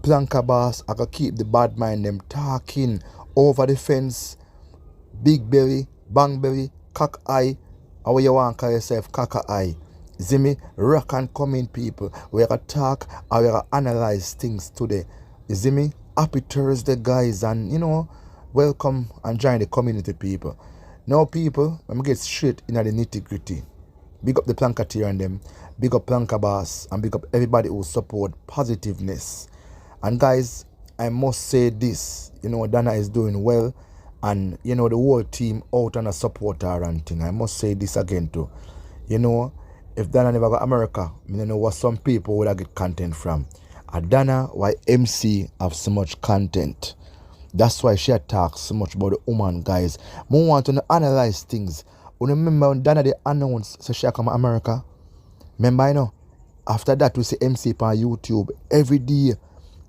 planker boss, I can keep the bad mind them talking over the fence, big belly, bang belly, cock eye, how you want to call yourself, cock eye. See me? Rock and coming people. We are talk and we are analyze things today. You see me? Happy Thursday, guys, and you know, welcome and join the community, people. Now, people, I'm gonna get straight into the nitty-gritty. Big up the planketeer and them, big up planker boss, and big up everybody who support positiveness. And guys, I must say this, you know, Dana is doing well, and you know, the whole team out and a support her and thing. I must say this again too. You know, if Dana never got America, I don't know what some people would have get content from. And Dana, why MC have so much content? That's why she talks so much about the woman, guys. I want to analyze things. You remember when Dana they announced so she come to America? Remember, you know, after that we see MC on YouTube every day.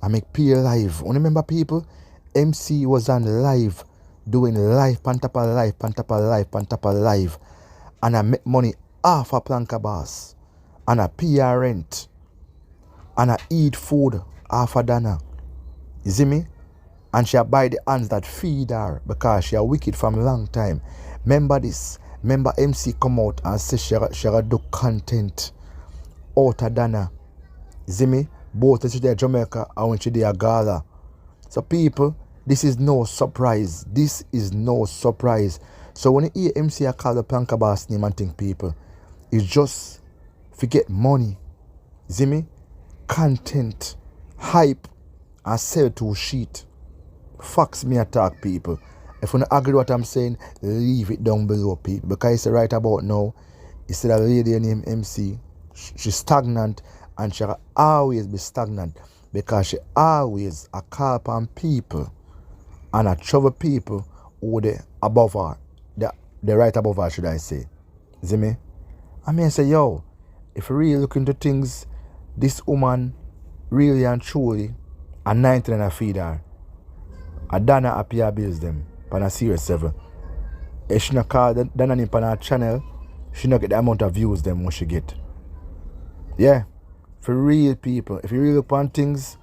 I make peer live. You remember, people? MC was on live, doing live, pan top of live, pan top of live, pan top of live. And I make money half a planker boss. And I pay her rent. And I eat food half a Dana. You see me? And she buy the hands that feed her because she a wicked from a long time. Remember this. Remember MC come out and say she do content out of Dana. You see me? Both when she there Jamaica and when she there Gala. So people, this is no surprise. This is no surprise. So when you hear MC call the planker boss name and think, people, it's just forget money. You see me? Content, hype, and sell to sheet. Facts me attack, people. If you don't agree with what I'm saying, leave it down below, people. Because it's right about now, it's a lady named MC. She's stagnant, and she'll always be stagnant because she always a call upon people and a trouble people who they above her. They're right above her, should I say. See me? I mean, say, yo, if you really look into things, this woman really and truly a 19 and a feed her. A Dana appear bills them on a serious level. If she not call Dana name on her channel, she not get the amount of views them what she get. Yeah. For real, people, if you really look on things,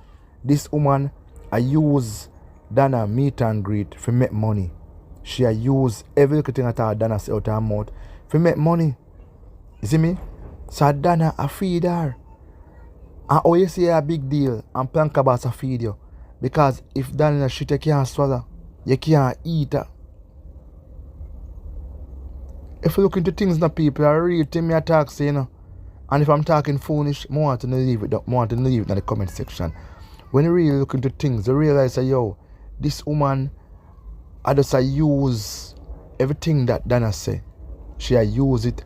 this woman I use Dana meet and greet for make money. She I use every little thing that her Dana say out her mouth for make money. You see me? So Dana I feed her. And how you see a big deal and planker boss a feed you. Because if Dana shit you can't swallow, you can't eat her. If you look into things now, people, I really think me a talk, say, you know. And if I'm talking foolish, I want to leave it in the comment section. When you really look into things, you realize that, yo, this woman, I just use everything that Dana say. She use it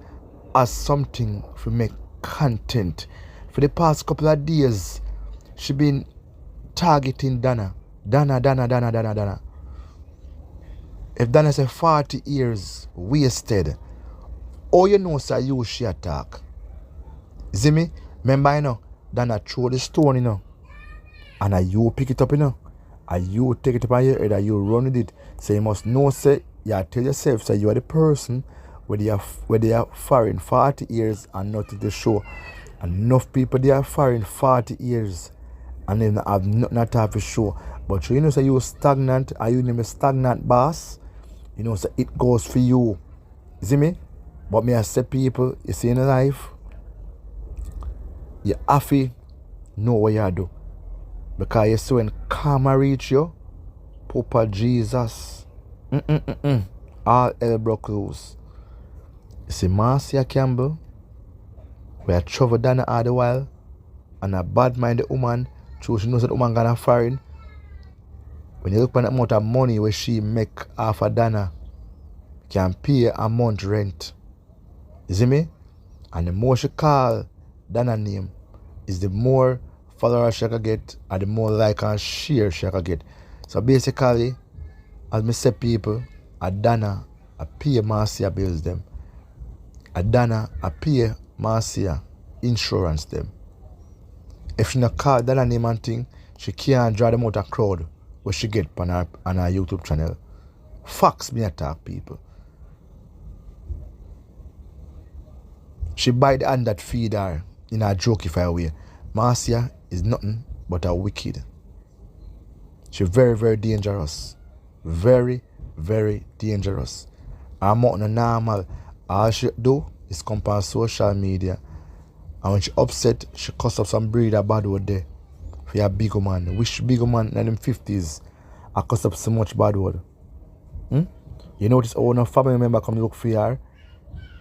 as something to make content. For the past couple of days, she been targeting Dana. Dana. If Dana say 40 years wasted, all you know is that you she attack. See me? Remember, you know, Dana throw the stone, you know, and you pick it up, you know, and you take it up on your head and you run with it. So you must know, say, you tell yourself, say, you are the person where they are foreign 40 years and nothing to show. And enough people, they are foreign 40 years and then have nothing to have to show. But you know, say, you're stagnant, and you name a stagnant boss, you know, so it goes for you. See me? But me I say, people, you see in life, you have to know what you do. Because you see when karma reach you, Papa Jesus, all hell broke loose. You see Marcia Campbell, where travel Dana all the while, and a bad-minded woman, so she knows that woman gonna foreign. When you look at the amount of money where she make half a Dana, can pay a month rent. You see me? And the more she call Dana name, is the more followers she can get and the more like and share she can get. So basically, as me say, people, a Dana I pay Marcia bills them. A Dana I pay Marcia insurance them. If she not call Dana name and thing, she can't draw them out of crowd what she get on her YouTube channel. Facts me attack, people. She buy the hand that feed her in a jokey way. Marcia is nothing but a wicked. She very, very dangerous. Very, very dangerous. I'm not normal. All she do is come on social media. And when she upset, she cuss up some breed of bad word there. For a big man. Wish big man in them 50s I cuss up so much bad word. You notice when a family member come look for her.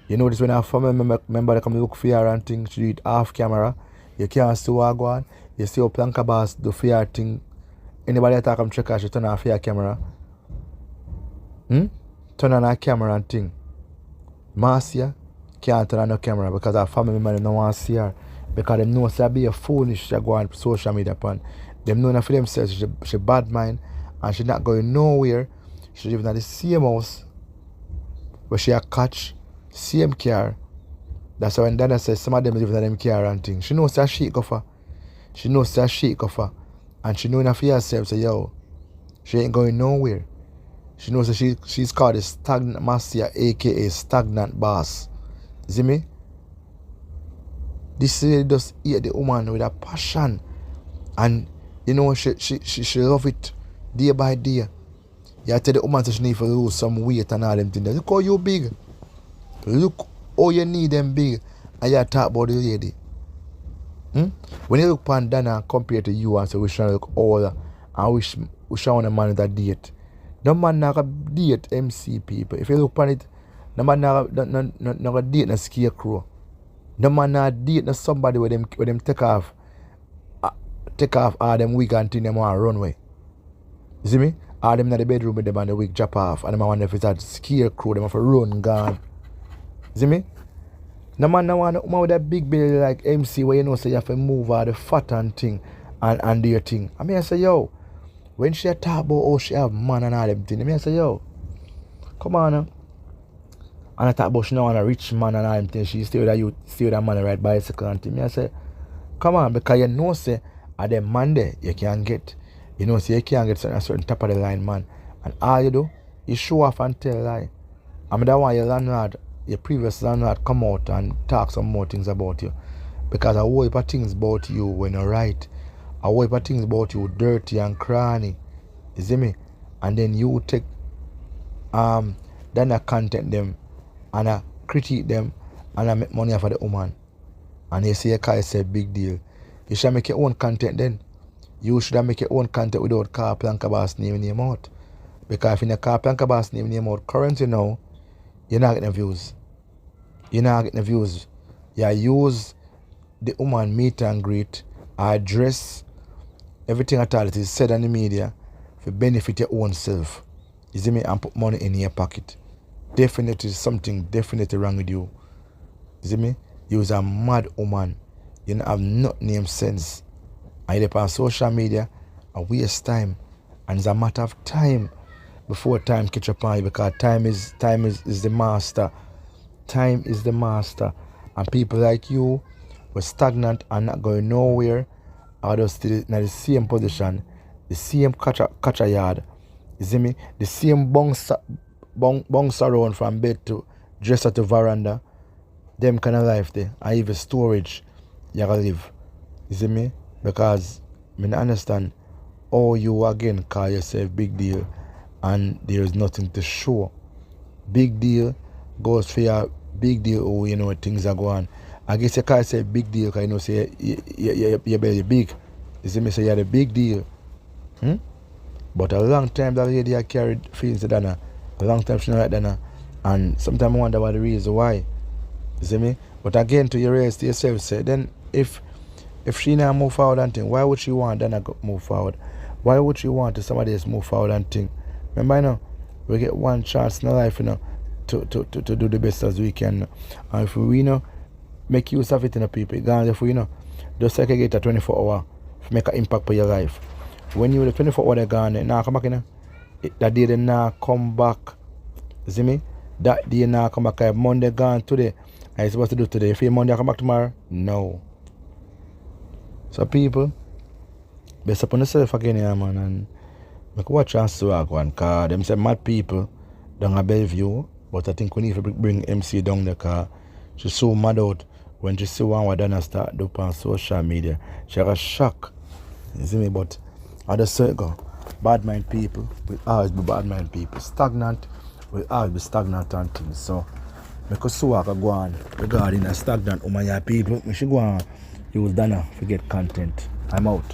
You notice when a family member come look for her and things, she do it off camera. You can't see what go on. You see how Planka Boss do for her thing. Anybody that come check her, she turn off her camera. Turn on her camera and thing. Marcia can't turn on her camera because her family member don't want to see her. Because they know she be a foolish she go on social media upon. Them know for themselves she bad mind and she not going nowhere. She living in the same house where she a catch, same car. That's why when Dana says some of them live in them car and things. She knows that she go for. She knows that she go for. And she knows for herself, say, yo, she ain't going nowhere. She knows that she's called a stagnant Marcia, aka stagnant boss. You see me? This lady just eat the woman with a passion. And you know, she love it day by day. You tell the woman that she need to lose some weight and all them things. Look how you big. Look how you need them big. And you talk about the lady. When you look upon Dana compared to you and say we should look older and we should want a man that date. No man not gonna date MC people. If you look upon it, no man not gonna date a scarecrow. No man not date somebody with them take off all them wig and thing them want run away. You see me? All them in the bedroom with them and the wig drop off and them wonder if it's a scarecrow, them have to run gone. You see me? No man no want a woman with that big belly like MC where you know say you have to move all the fat and thing and do your thing. I mean I say yo, when she talk about how she have man and all them thing, I mean I say yo, come on now. And I talk about she don't want a rich man and all them thing, she stay with that man ride bicycle and thing. I say, come on, because you know say at them man there you can't get. You know say you can't get a certain top of the line man. And all you do, you show off and tell lie. I mean that why your landlord, your previous landlord come out and talk some more things about you. Because a whole heap of things about you when you're right. A whole heap of things about you dirty and cranny. You see me? And then you take then I content them and I critique them and I make money off of the woman. And you say you can't say big deal. You should make your own content then. You should make your own content without Car Planka Boss name in your mouth. Because if you Car Planka Boss name in your mouth currently now, you're not getting views. You're not getting views. You use the woman meet and greet, address, everything at all that is said on the media to benefit your own self. You see me? And put money in your pocket. Definitely something definitely wrong with you. You see me? You're a mad woman. You don't have no name sense. And you're on social media and waste time. And it's a matter of time before time catch up on you, because time is the master. Time is the master. And people like you were stagnant and not going nowhere, are just still in the same position, the same catcher yard. You see me? The same bounce around from bed to dresser to veranda. Them kind of life there. And even storage you gotta live. You see me? Because I don't understand how you again call yourself big deal and there is nothing to show. Big deal goes for your big deal. Oh, you know things are going. I guess you can't say big deal because you know say you're very big. You see me say you're the big deal. But a long time that lady I carried feelings to Dana. A long time she not like Dana. And sometimes I wonder what the reason why. You see me? But again to your race to yourself say then if she not move forward and think, why would she want Dana to move forward? Why would she want somebody else move forward and think? Remember, you know, we get one chance in life, you know, to do the best as we can. And if we, you know, make use of it in the people, if we, you know, just like you get a 24 hour to make an impact on your life. When you the 24 hour gone, now come back, you know, that day they now come back. You see me? That day now come back. Monday gone today. I supposed to do today. If you Monday I come back tomorrow, no. So people, best upon yourself again, yeah, man, and make watch and swag one, cause them say mad people down at Bellevue, but I think we need to bring MC down there, cause she's so mad out when she see what Dana start do on social media. She got a shock. You see me? But I just say go. Bad mind people will always be bad mind people. Stagnant will always be stagnant on things. So because so I can go on regarding a stagnant people, we should go on use Dana to get content. I'm out.